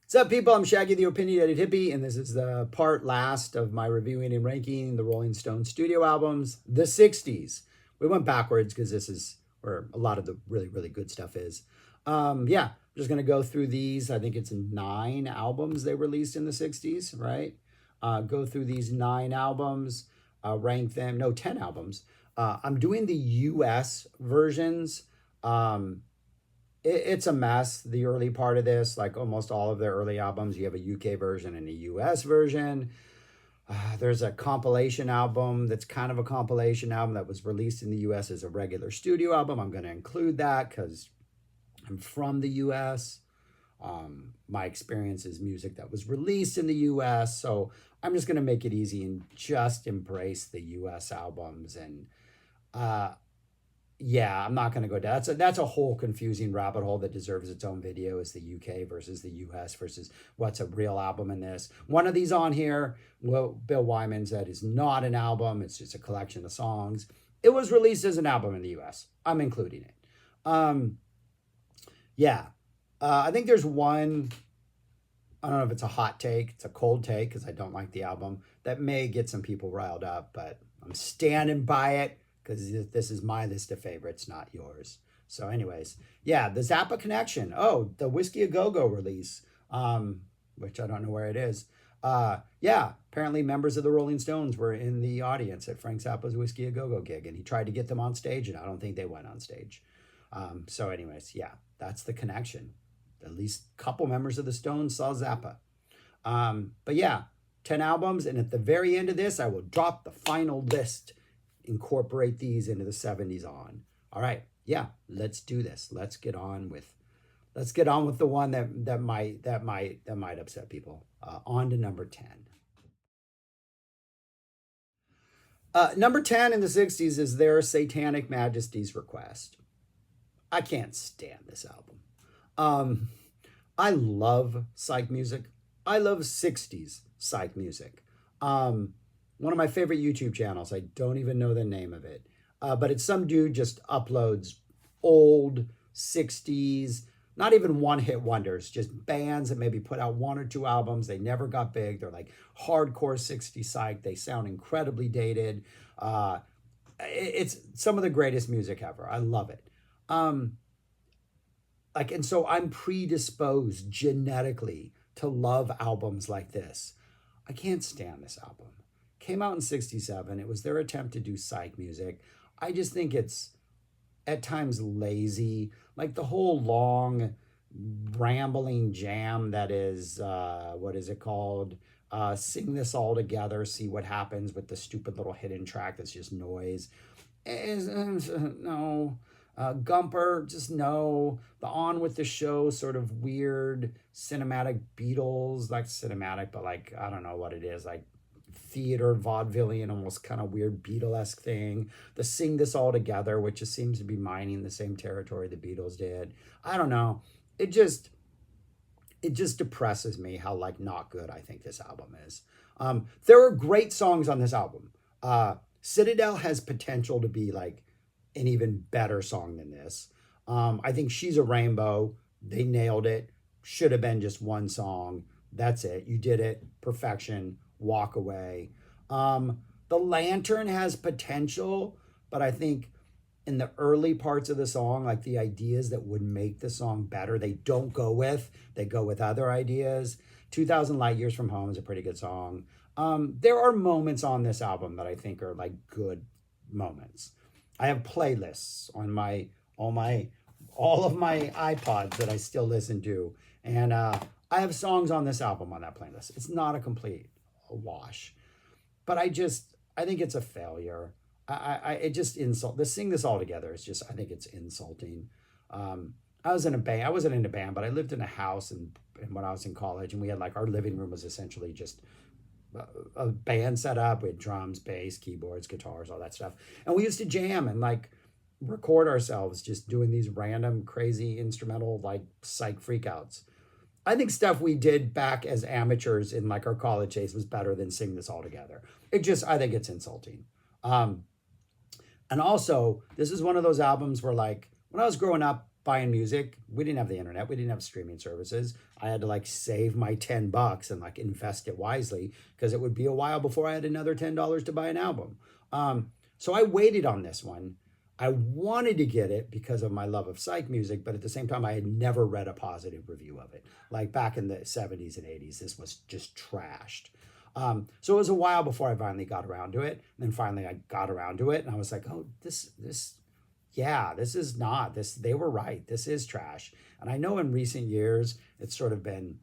What's up, people? I'm Shaggy the Opinionated Hippie, and this is the part last of my reviewing and ranking the Rolling Stones studio albums, the 60s. We went backwards because this is where a lot of the really, really good stuff is. Yeah, I'm just going to go through these. I think it's 9 albums they released in the 60s, right? Go through these 9 albums, rank them. No, 10 albums. I'm doing the US versions. It's a mess, the early part of this. Like almost all of their early albums, you have a UK version and a US version. There's a compilation album that's kind of a compilation album that was released in the US as a regular studio album. I'm going to include that because I'm from the US. My experience is music that was released in the US. So I'm just going to make it easy and just embrace the US albums. And yeah, I'm not going to go down. That's a whole confusing rabbit hole that deserves its own video. Is the UK versus the US versus what's a real album in this. One of these on here, well, Bill Wyman said is not an album. It's just a collection of songs. It was released as an album in the US. I'm including it. Yeah, I think there's one. I don't know if it's a hot take. It's a cold take because I don't like the album. That may get some people riled up, but I'm standing by it because this is my list of favorites, not yours. So anyways, yeah, the Zappa Connection. Oh, the Whiskey A Go-Go release, which I don't know where it is. Yeah, apparently members of the Rolling Stones were in the audience at Frank Zappa's Whiskey A Go-Go gig, and he tried to get them on stage, and I don't think they went on stage. So anyways, yeah, that's the connection. At least a couple members of the Stones saw Zappa. But yeah, 10 albums, and at the very end of this, I will drop the final list, incorporate these into the 70s on. All right, yeah, let's do this. Let's get on with the one that might upset people. On to number 10. Number 10 in the 60s is their Satanic Majesty's Request. I can't stand this album. I love psych music. I love 60s psych music. One of my favorite YouTube channels, I don't even know the name of it, but it's some dude just uploads old 60s, not even one-hit wonders, just bands that maybe put out 1 or 2 albums. They never got big. They're like hardcore 60s psych. They sound incredibly dated. It's some of the greatest music ever. I love it. And so I'm predisposed genetically to love albums like this. I can't stand this album. Came out in 67. It was their attempt to do psych music. I just think it's at times lazy. Like the whole long rambling jam that is, what is it called? Sing This All Together, see what happens with the stupid little hidden track that's just noise. No. Gumper, just no. The On With The Show, sort of weird cinematic Beatles, like cinematic, but like, I don't know what it is, like theater, vaudevillian, almost kind of weird Beatlesque thing. The Sing This All Together, which just seems to be mining the same territory the Beatles did. I don't know. It just depresses me how like not good I think this album is. There are great songs on this album. Citadel has potential to be like an even better song than this. I think She's a Rainbow. They nailed it. Should have been just one song. That's it. You did it. Perfection. Walk Away. The Lantern has potential, but I think in the early parts of the song, like the ideas that would make the song better, they don't go with. They go with other ideas. 2,000 Light Years from Home is a pretty good song. There are moments on this album that I think are like good moments. I have playlists on all of my iPods that I still listen to, and I have songs on this album on that playlist. It's not a complete wash, but I think it's a failure. It just insult. The Sing This All Together is just, I think it's insulting. I was in a band. I wasn't in a band, but I lived in a house, and when I was in college, and we had like our living room was essentially just a band set up with drums, bass, keyboards, guitars, all that stuff. And we used to jam and like record ourselves just doing these random crazy instrumental like psych freakouts. I think stuff we did back as amateurs in like our college days was better than Sing This All Together. I think it's insulting. And also, this is one of those albums where like when I was growing up, buying music. We didn't have the internet. We didn't have streaming services. I had to like save my $10 and like invest it wisely because it would be a while before I had another $10 to buy an album. So I waited on this one. I wanted to get it because of my love of psych music, but at the same time, I had never read a positive review of it. Like back in the 70s and 80s, this was just trashed. So it was a while before I finally got around to it. And then finally I got around to it and I was like, oh, yeah, this is not this. They were right. This is trash. And I know in recent years, it's sort of been,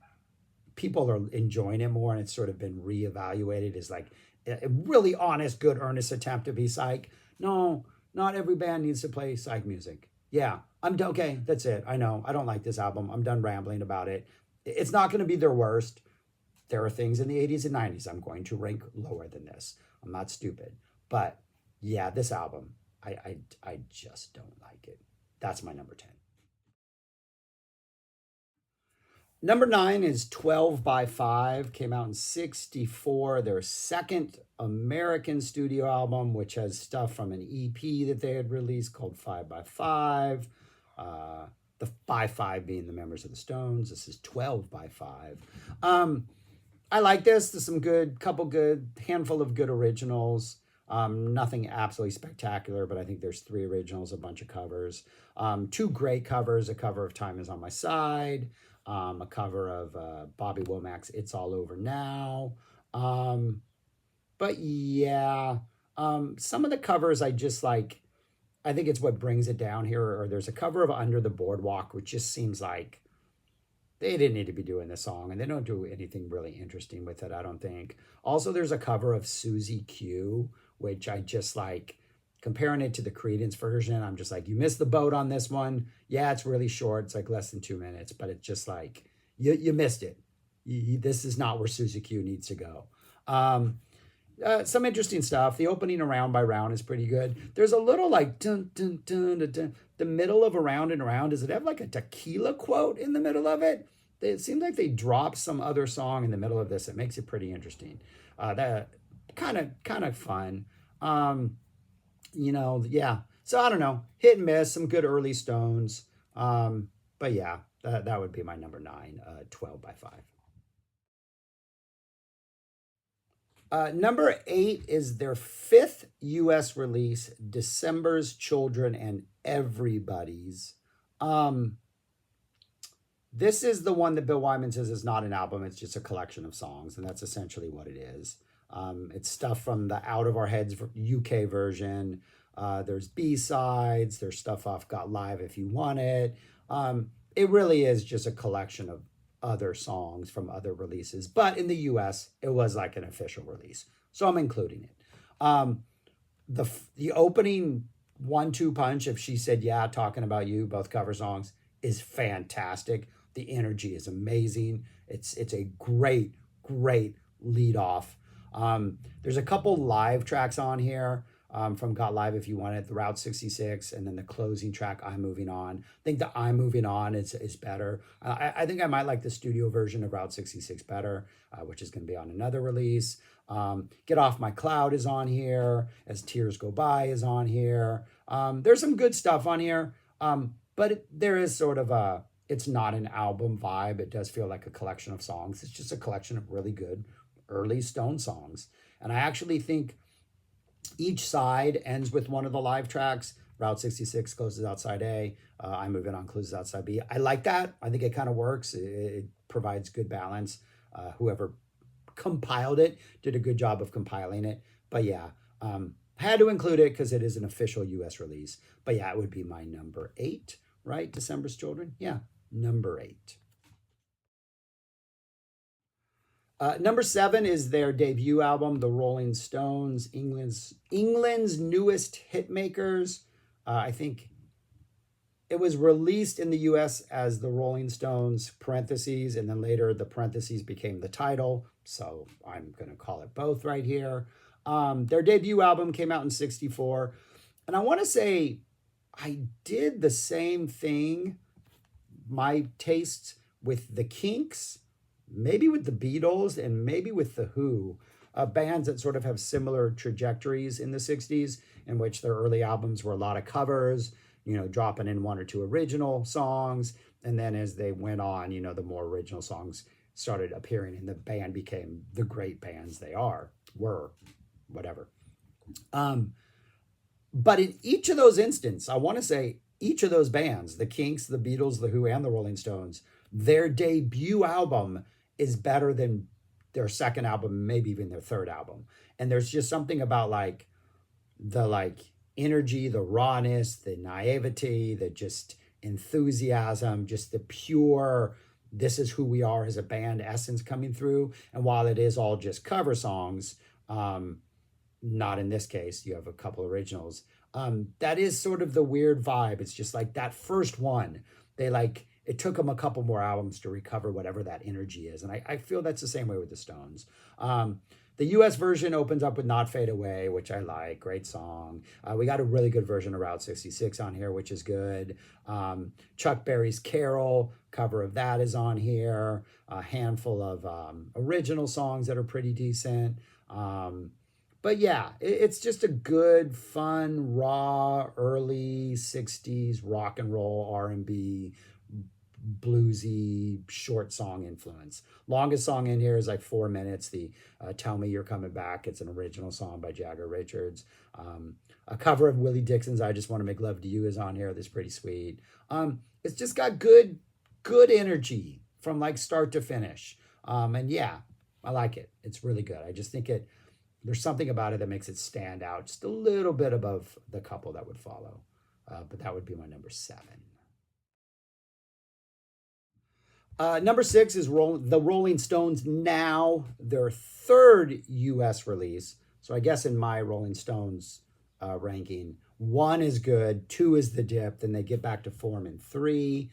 people are enjoying it more and it's sort of been reevaluated as like a really honest, good, earnest attempt to be psych. No, not every band needs to play psych music. Yeah, okay, that's it. I know. I don't like this album. I'm done rambling about it. It's not going to be their worst. There are things in the 80s and 90s I'm going to rank lower than this. I'm not stupid. But yeah, this album, I just don't like it. That's my number 10. Number 9 is 12 by 5, came out in 64, their second American studio album, which has stuff from an EP that they had released called 5 by 5. The 5 being the members of the Stones. This is 12 by 5. I like this. There's some handful of good originals. Nothing absolutely spectacular, but I think there's 3 originals, a bunch of covers. 2 great covers, a cover of Time Is on My Side, a cover of Bobby Womack's It's All Over Now. But yeah, some of the covers I just like, I think it's what brings it down here. Or there's a cover of Under the Boardwalk, which just seems like they didn't need to be doing this song, and they don't do anything really interesting with it, I don't think. Also, there's a cover of Susie Q, which I just like, comparing it to the Creedence version, I'm just like, you missed the boat on this one. Yeah, it's really short. It's like less than 2 minutes, but it's just like, you missed it. This is not where Susie Q needs to go. Some interesting stuff. The opening of Round by Round is pretty good. There's a little like, dun, dun, dun, dun, dun. The middle of Around and Around, does it have like a tequila quote in the middle of it? It seems like they dropped some other song in the middle of this. It makes it pretty interesting. That kind of fun. Yeah. So I don't know. Hit and miss. Some good early Stones. But yeah, that would be my number 9. 12 by 5. Number 8 is their 5th U.S. release, December's Children and Everybody's. This is the one that Bill Wyman says is not an album, it's just a collection of songs, and that's essentially what it is. It's stuff from the Out of Our Heads UK version. There's B-sides, there's stuff off Got Live If You Want It. It really is just a collection of other songs from other releases, but in the US, it was like an official release, so I'm including it. The opening 1-2 punch of She Said Yeah, Talking About You, both cover songs, is fantastic. The energy is amazing. It's a great lead off. There's a couple live tracks on here from Got Live If You Want It, the Route 66, and then the closing track, I'm Moving On. I think the I'm Moving On is better. I think I might like the studio version of Route 66 better, which is going to be on another release. Get Off My Cloud is on here. As Tears Go By is on here. There's some good stuff on here, but there is sort of it's not an album vibe. It does feel like a collection of songs. It's just a collection of really good early Stone songs. And I actually think each side ends with one of the live tracks. Route 66 closes out side A. I'm Moving On closes out side B. I like that. I think it kind of works. It provides good balance. Whoever compiled it did a good job of compiling it. But yeah, had to include it because it is an official US release. But yeah, it would be my number 8, right? December's Children? Yeah, number 8. Number 7 is their debut album, The Rolling Stones, England's newest hitmakers. I think it was released in the US as The Rolling Stones, parentheses, and then later the parentheses became the title. So I'm going to call it both right here. Their debut album came out in 64. And I want to say I did the same thing, my tastes, with the Kinks, maybe with the Beatles, and maybe with the Who, bands that sort of have similar trajectories in the 60s, in which their early albums were a lot of covers, dropping in one or two original songs. And then as they went on, the more original songs started appearing and the band became the great bands they were, whatever. But in each of those instances, I want to say each of those bands, the Kinks, the Beatles, the Who, and the Rolling Stones, their debut album is better than their second album, maybe even their third album. And there's just something about the energy, the rawness, the naivety, the just enthusiasm, just the pure, this is who we are as a band essence coming through. And while it is all just cover songs, not in this case, you have a couple originals. That is sort of the weird vibe. It's just like that first one, it took them a couple more albums to recover whatever that energy is. And I feel that's the same way with the Stones. The US version opens up with Not Fade Away, which I like. Great song. We got a really good version of Route 66 on here, which is good. Chuck Berry's Carol, cover of that is on here. A handful of original songs that are pretty decent. But yeah, it's just a good, fun, raw, early 60s rock and roll, R&B, bluesy, short song influence. Longest song in here is like 4 minutes. The Tell Me You're Coming Back. It's an original song by Jagger Richards. A cover of Willie Dixon's I Just Want to Make Love to You is on here. That's pretty sweet. It's just got good energy from like start to finish. And yeah, I like it. It's really good. I just think there's something about it that makes it stand out just a little bit above the couple that would follow. But that would be my number 7. Number 6 is the Rolling Stones Now, their third U.S. release. So I guess in my Rolling Stones ranking, 1 is good, 2 is the dip, then they get back to form in 3.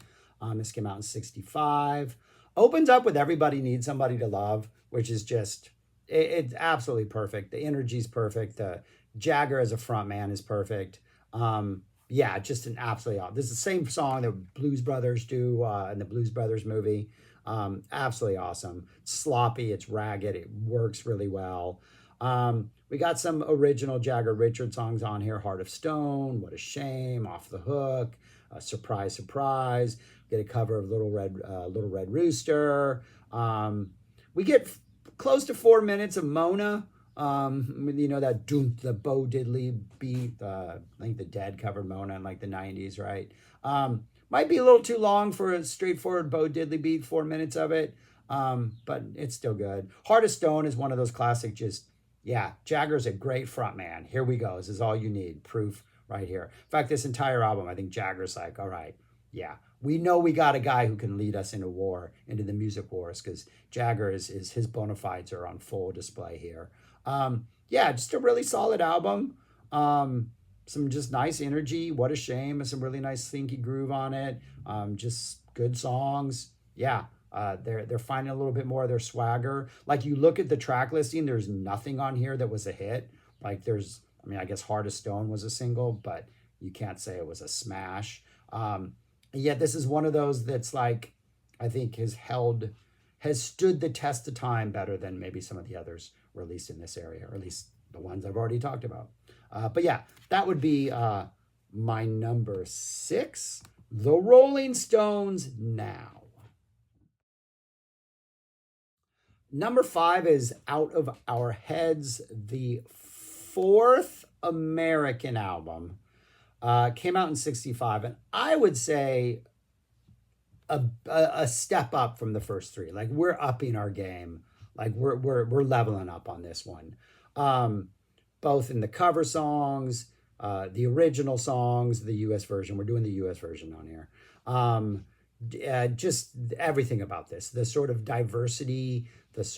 This came out in 65. Opens up with Everybody Needs Somebody to Love, which is just, it's absolutely perfect. The energy's perfect. The Jagger as a front man is perfect. Yeah, just an absolutely awesome. This is the same song that Blues Brothers do in the Blues Brothers movie. Absolutely awesome. It's sloppy, it's ragged, it works really well. We got some original Jagger Richards songs on here. Heart of Stone, What a Shame, Off the Hook, Surprise, Surprise. Get a cover of Little Red Rooster. We get close to 4 minutes of Mona. That doom, the Bo Diddley beat. I think the Dead covered Mona in like the 90s, right? Might be a little too long for a straightforward Bo Diddley beat, 4 minutes of it. But it's still good. Heart of Stone is one of those classic, Jagger's a great front man. Here we go. This is all you need. Proof right here. In fact, this entire album, I think Jagger's like, all right, yeah, we know we got a guy who can lead us into war, into the music wars, because Jagger is his bona fides are on full display here. Just a really solid album. Some just nice energy. What a Shame. Some really nice thinky groove on it. Just good songs. Yeah. They're finding a little bit more of their swagger. Like you look at the track listing, there's nothing on here that was a hit. Like I guess Heart of Stone was a single, but you can't say it was a smash. Yet this is one of those that's like, I think has stood the test of time better than maybe some of the others released in this area, or at least the ones I've already talked about. But yeah, that would be my number 6, the Rolling Stones Now. Number 5 is Out of Our Heads, the 4th American album. Came out in 65, and I would say a step up from the first 3. Like we're upping our game. Like we're leveling up on this one. Both in the cover songs, the original songs, the US version. We're doing the US version on here. Just everything about this, the sort of diversity, this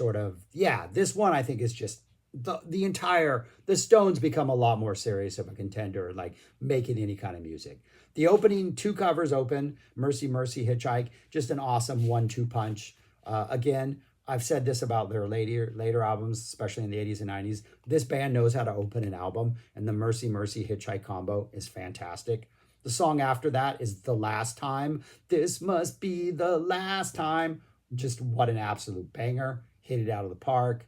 one I think is just the Stones become a lot more serious of a contender, like making any kind of music. The opening 2 covers open, Mercy Mercy, Hitchhike, just an awesome 1-2 punch. Again, I've said this about their later albums, especially in the 80s and 90s. This band knows how to open an album, and the Mercy Mercy Hitchhike combo is fantastic. The song after that is The Last Time. This must be the last time. Just what an absolute banger. Hit it out of the park.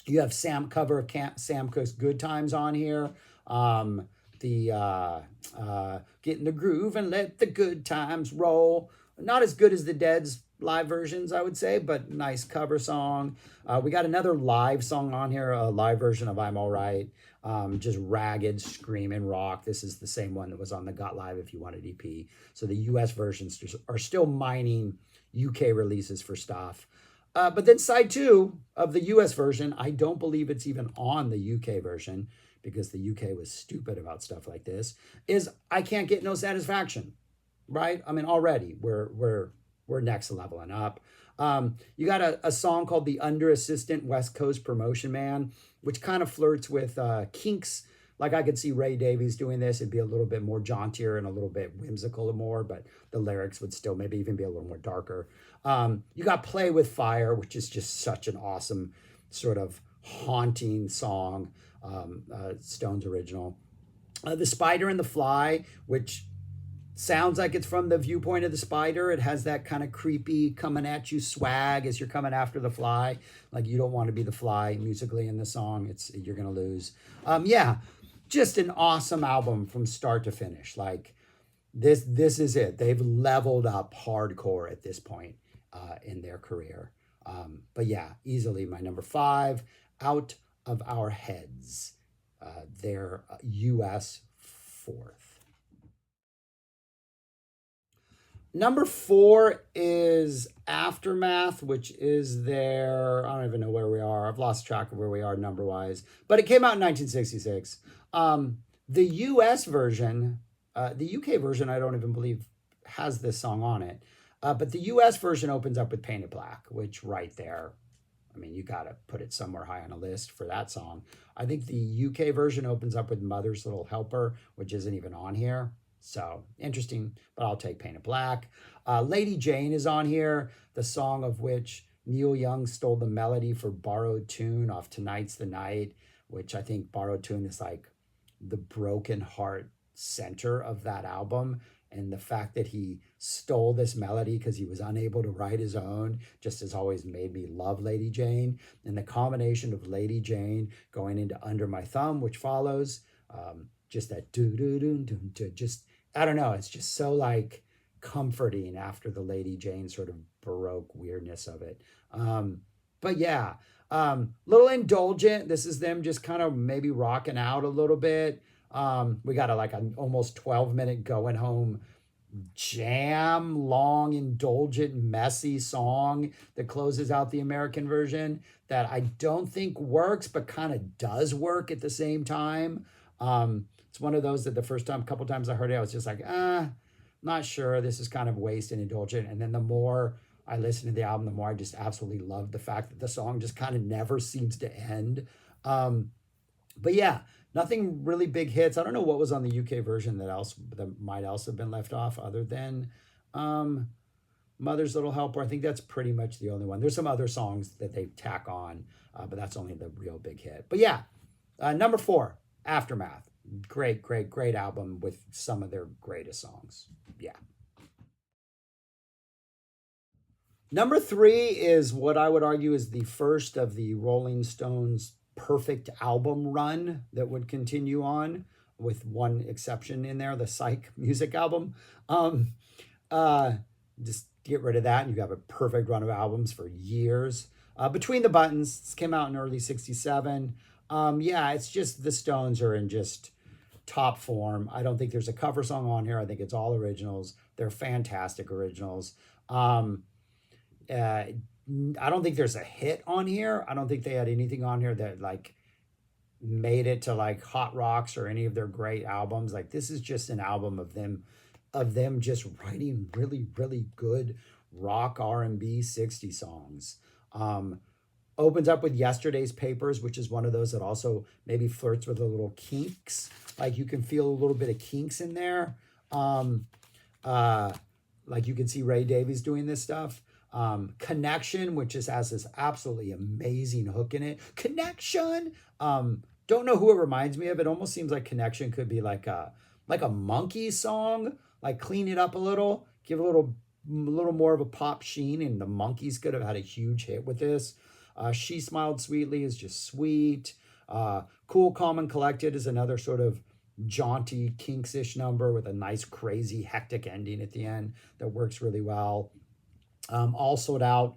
You have cover of Sam Cooke's Good Times on here. the get in the groove and let the good times roll. Not as good as the Dead's live versions, I would say, but nice cover song. We got another live song on here, a live version of I'm All Right. Just ragged, screaming rock. This is the same one that was on the Got Live If You Wanted EP. So the US versions are still mining UK releases for stuff. But then side two of the US version, I don't believe it's even on the UK version because the UK was stupid about stuff like this, is I Can't Get No Satisfaction, right? I mean, already we're next leveling up. You got a song called The Under Assistant West Coast Promotion Man, which kind of flirts with Kinks. Like I could see Ray Davies doing this. It'd be a little bit more jauntier and a little bit whimsical more, but the lyrics would still maybe even be a little more darker. You got Play With Fire, which is just such an awesome sort of haunting song, Stones original. The Spider and the Fly, which sounds like it's from the viewpoint of the spider. It has that kind of creepy coming at you swag as you're coming after the fly. Like you don't want to be the fly musically in the song. You're gonna lose. Yeah, just an awesome album from start to finish. Like this is it. They've leveled up hardcore at this point in their career. But yeah, easily my number 5, Out of Our Heads. Their US 4th. Number 4 is Aftermath, which is their, I don't even know where we are. I've lost track of where we are number-wise. But it came out in 1966. The US version, the UK version, I don't even believe has this song on it. But the US version opens up with Painted Black, which right there, I mean, you got to put it somewhere high on a list for that song. I think the UK version opens up with Mother's Little Helper, which isn't even on here. So interesting, but I'll take Painted Black. Lady Jane is on here, the song of which Neil Young stole the melody for Borrowed Tune off Tonight's the Night, which I think Borrowed Tune is like the broken heart center of that album. And the fact that he stole this melody because he was unable to write his own just has always made me love Lady Jane. And the combination of Lady Jane going into Under My Thumb, which follows, just that do-do-do-do-do, just, I don't know, it's just so like comforting after the Lady Jane sort of Baroque weirdness of it. But yeah, little indulgent. This is them just kind of maybe rocking out a little bit. We got an almost 12-minute going home jam, long, indulgent, messy song that closes out the American version that I don't think works, but kind of does work at the same time. It's one of those that the first time, couple times I heard it, I was just like, not sure. This is kind of waste and indulgent. And then the more I listen to the album, the more I just absolutely love the fact that the song just kind of never seems to end. But yeah, nothing really big hits. I don't know what was on the UK version that might also have been left off other than Mother's Little Helper. I think that's pretty much the only one. There's some other songs that they tack on, but that's only the real big hit. But yeah, number 4, Aftermath. Great album with some of their greatest songs. Yeah. Number 3 is what I would argue is the first of the Rolling Stones perfect album run that would continue on, with one exception in there, the Psych music album. Just get rid of that and you have a perfect run of albums for years. Between the Buttons came out in early 67. Yeah, it's just the Stones are in just top form. I don't think there's a cover song on here. I think it's all originals. They're fantastic originals. I don't think there's a hit on here. I don't think they had anything on here that like made it to like Hot Rocks or any of their great albums. Like this is just an album of them just writing really good rock R&B 60 songs. Opens up with Yesterday's Papers, which is one of those that also maybe flirts with a little Kinks. Like you can feel a little bit of Kinks in there. Like you can see Ray Davies doing this stuff. Connection, which just has this absolutely amazing hook in it. Connection. Don't know who it reminds me of. It almost seems like Connection could be like a Monkey song. Like clean it up a little, give a little more of a pop sheen, and the Monkees could have had a huge hit with this. She Smiled Sweetly is just sweet. Cool, Calm, and Collected is another sort of jaunty, Kinks-ish number with a nice, crazy, hectic ending at the end that works really well. All Sold Out,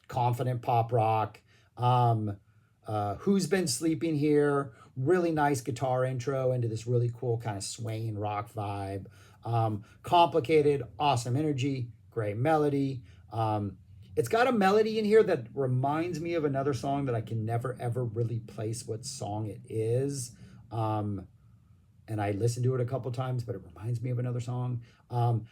confident pop rock. Who's Been Sleeping Here? Really nice guitar intro into this really cool kind of swaying rock vibe. Complicated, awesome energy, great melody. It's got a melody in here that reminds me of another song that I can never ever really place what song it is. And I listened to it a couple times, but it reminds me of another song.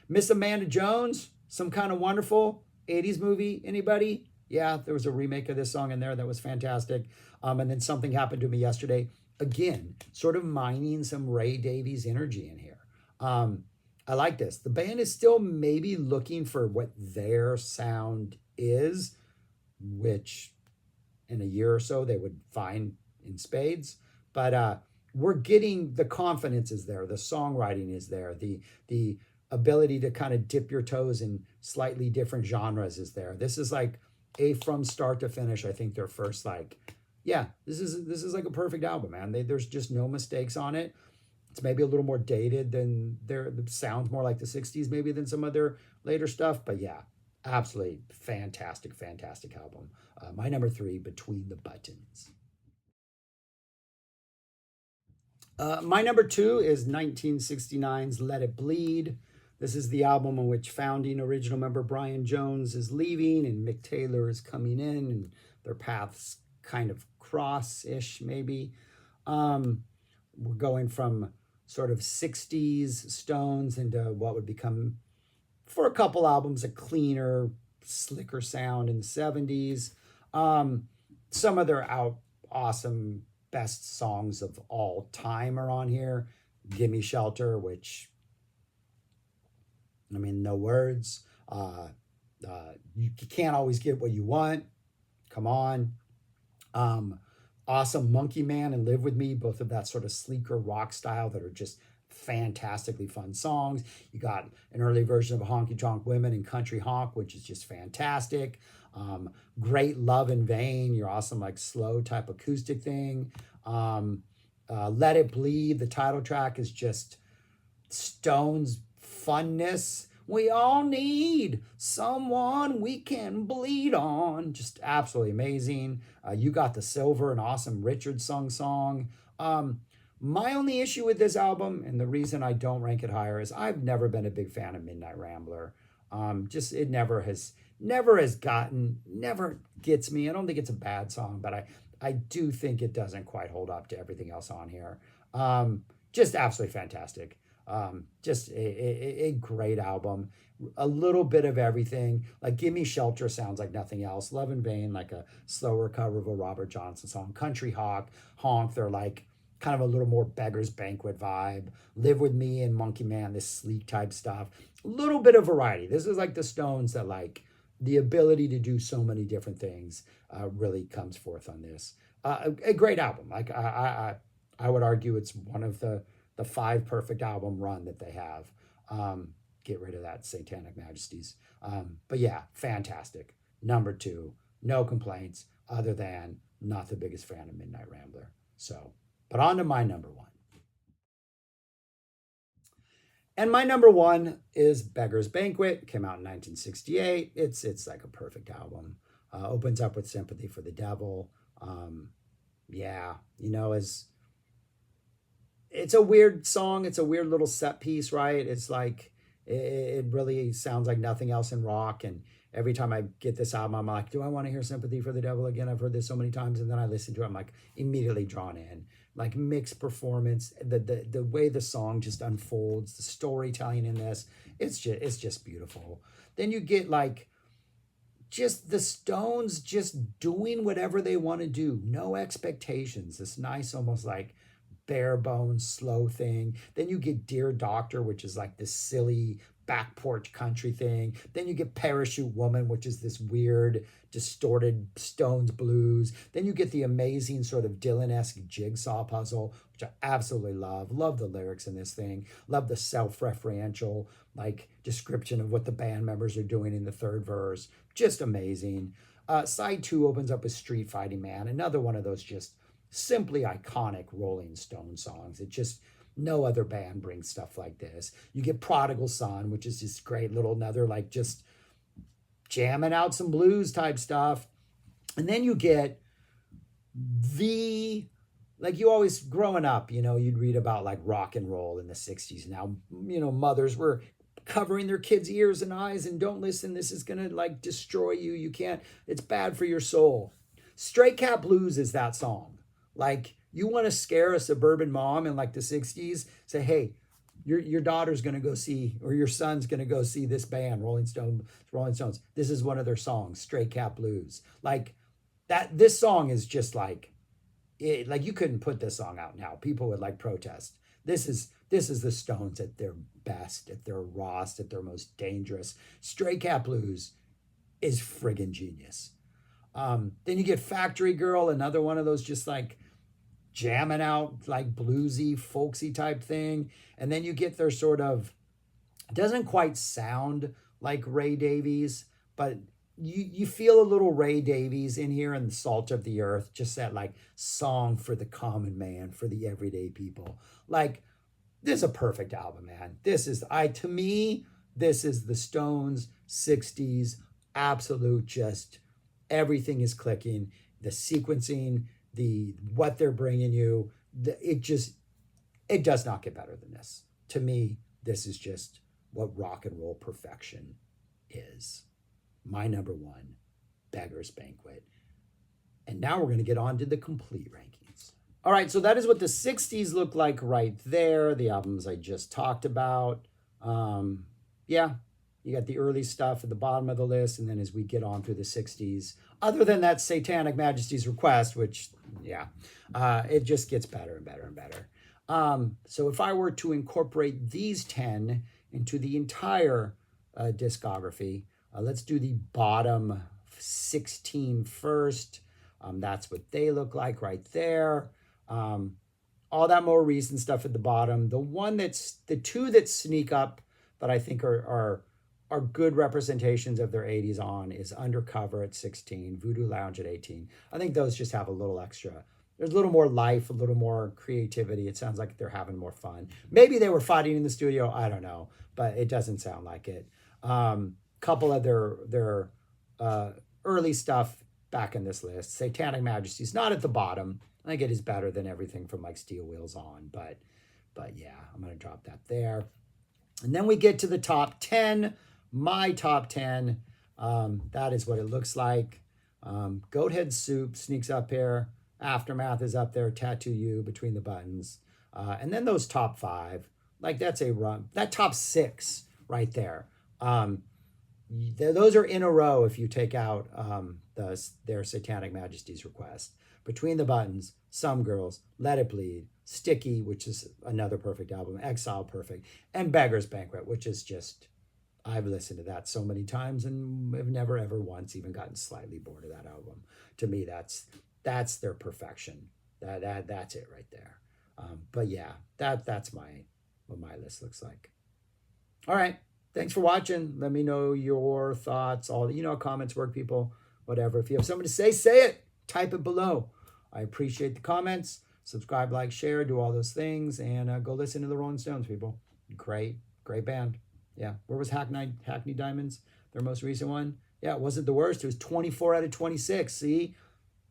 Miss Amanda Jones, Some Kind of Wonderful, 80s movie. Anybody? Yeah, there was a remake of this song in there that was fantastic. And then Something Happened to Me Yesterday. Again, sort of mining some Ray Davies energy in here. I like this. The band is still maybe looking for what their sound is, which in a year or so they would find in spades. But we're getting, the confidence is there, the songwriting is there, the ability to kind of dip your toes in slightly different genres is there. This is like from start to finish, I think their first this is like a perfect album, man. There's just no mistakes on it. It's maybe a little more dated than it sounds more like the 60s maybe than some of their later stuff, but yeah, absolutely fantastic album. My number 3, Between the Buttons. My number 2 is 1969's Let It Bleed. This is the album in which founding original member Brian Jones is leaving and Mick Taylor is coming in, and their paths kind of cross-ish maybe. We're going from sort of 60s Stones into what would become, for a couple albums, a cleaner, slicker sound in the 70s. Some of their awesome best songs of all time are on here. Gimme Shelter, which, I mean, no words. You can't always get what you want. Come on. Awesome Monkey Man and Live With Me, both of that sort of sleeker rock style that are just fantastically fun songs. You got an early version of Honky Tonk Women and Country Honk, which is just fantastic. Great Love in Vain, your awesome like slow type acoustic thing. Let It Bleed, the title track, is just Stones funness. We all need someone we can bleed on. Just absolutely amazing. You Got the Silver, an awesome Richard sung song. My only issue with this album, and the reason I don't rank it higher, is I've never been a big fan of Midnight Rambler. It never gets me. I don't think it's a bad song, but I do think it doesn't quite hold up to everything else on here. Just absolutely fantastic. Just a great album. A little bit of everything. Like Gimme Shelter sounds like nothing else. Love in Vain, like a slower cover of a Robert Johnson song. Country Honk, they're like kind of a little more Beggar's Banquet vibe. Live With Me and Monkey Man, this sleek type stuff. A little bit of variety. This is like the Stones that like the ability to do so many different things really comes forth on this. A great album. Like I would argue it's one of the 5 perfect album run that they have. Get rid of that Satanic Majesties. But yeah, fantastic. Number 2, no complaints other than not the biggest fan of Midnight Rambler. So, but on to my number 1. And my number 1 is Beggar's Banquet. Came out in 1968. It's like a perfect album. Opens up with Sympathy for the Devil. It's a weird song. It's a weird little set piece, right? It's like, it really sounds like nothing else in rock. And every time I get this album, I'm like, do I want to hear Sympathy for the Devil again? I've heard this so many times. And then I listen to it, I'm like immediately drawn in. Like mixed performance, the way the song just unfolds, the storytelling in this, it's just beautiful. Then you get like just the Stones just doing whatever they want to do. No expectations. This nice, almost like bare bones, slow thing. Then you get Dear Doctor, which is like this silly back porch country thing. Then you get Parachute Woman, which is this weird, distorted Stones blues. Then you get the amazing sort of Dylan-esque jigsaw puzzle, which I absolutely love. Love the lyrics in this thing. Love the self-referential like description of what the band members are doing in the 3rd verse. Just amazing. Side 2 opens up with Street Fighting Man, another one of those just simply iconic Rolling Stone songs. No other band brings stuff like this. You get Prodigal Son, which is just great little another like just jamming out some blues type stuff. And then you get the like you always growing up, you'd read about like rock and roll in the 60s. Now, mothers were covering their kids' ears and eyes and don't listen. This is going to like destroy you. You can't, it's bad for your soul. Straight Cat Blues is that song. Like you want to scare a suburban mom in like the 60s, say, hey, your daughter's going to go see, or your son's going to go see this band, Rolling Stones. This is one of their songs, Straight Cat Blues. Like that, this song is just like, like you couldn't put this song out now. People would like protest. This is the Stones at their best, at their rawest, at their most dangerous. Stray Cat Blues is friggin' genius. Then you get Factory Girl, another one of those just like jamming out like bluesy, folksy type thing. And then you get their sort of, doesn't quite sound like Ray Davies, but you feel a little Ray Davies in here and the Salt of the Earth, just that like song for the common man, for the everyday people. Like this is a perfect album, man. To me, this is the Stones 60s, absolute just everything is clicking. The sequencing, what they're bringing you, it does not get better than this. To me, this is just what rock and roll perfection is. My number one, Beggar's Banquet. And now we're going to get on to the complete rankings. All right, so that is what the 60s look like right there, the albums I just talked about. Yeah, you got the early stuff at the bottom of the list, and then as we get on through the 60s, other than that Satanic Majesty's Request, which, yeah, it just gets better and better and better. So if I were to incorporate these 10 into the entire discography, let's do the bottom 16 first. That's what they look like right there. All that more recent stuff at the bottom. The two that sneak up that I think are good representations of their 80s on is Undercover at 16, Voodoo Lounge at 18. I think those just have a little extra. There's a little more life, a little more creativity. It sounds like they're having more fun. Maybe they were fighting in the studio. I don't know, but it doesn't sound like it. Couple of their early stuff back in this list. Satanic Majesty's not at the bottom. I think it is better than everything from like Steel Wheels on, but yeah, I'm going to drop that there. And then we get to the top 10, my top 10. That is what it looks like. Goathead Soup sneaks up here. Aftermath is up there. Tattoo You, Between the Buttons. And then those top 5, like that's a run. That top 6 right there. Those are in a row if you take out their Satanic Majesty's Request. Between the Buttons, Some Girls, Let It Bleed, Sticky, which is another perfect album, Exile, perfect, and Beggar's Banquet, which is just, I've listened to that so many times and have never ever once even gotten slightly bored of that album. To me, that's their perfection. That's it right there. But yeah, that's what my list looks like. All right. Thanks for watching. Let me know your thoughts. All how comments work, people. Whatever. If you have something to say it. Type it below. I appreciate the comments. Subscribe, like, share, do all those things, and go listen to the Rolling Stones, people. Great band. Yeah. Where was Hackney Diamonds? Their most recent one. Yeah, it wasn't the worst. It was 24 out of 26. See,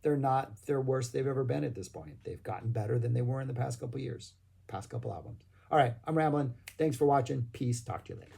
they're not their worst they've ever been at this point. They've gotten better than they were in the past couple years, past couple albums. All right, I'm rambling. Thanks for watching. Peace. Talk to you later.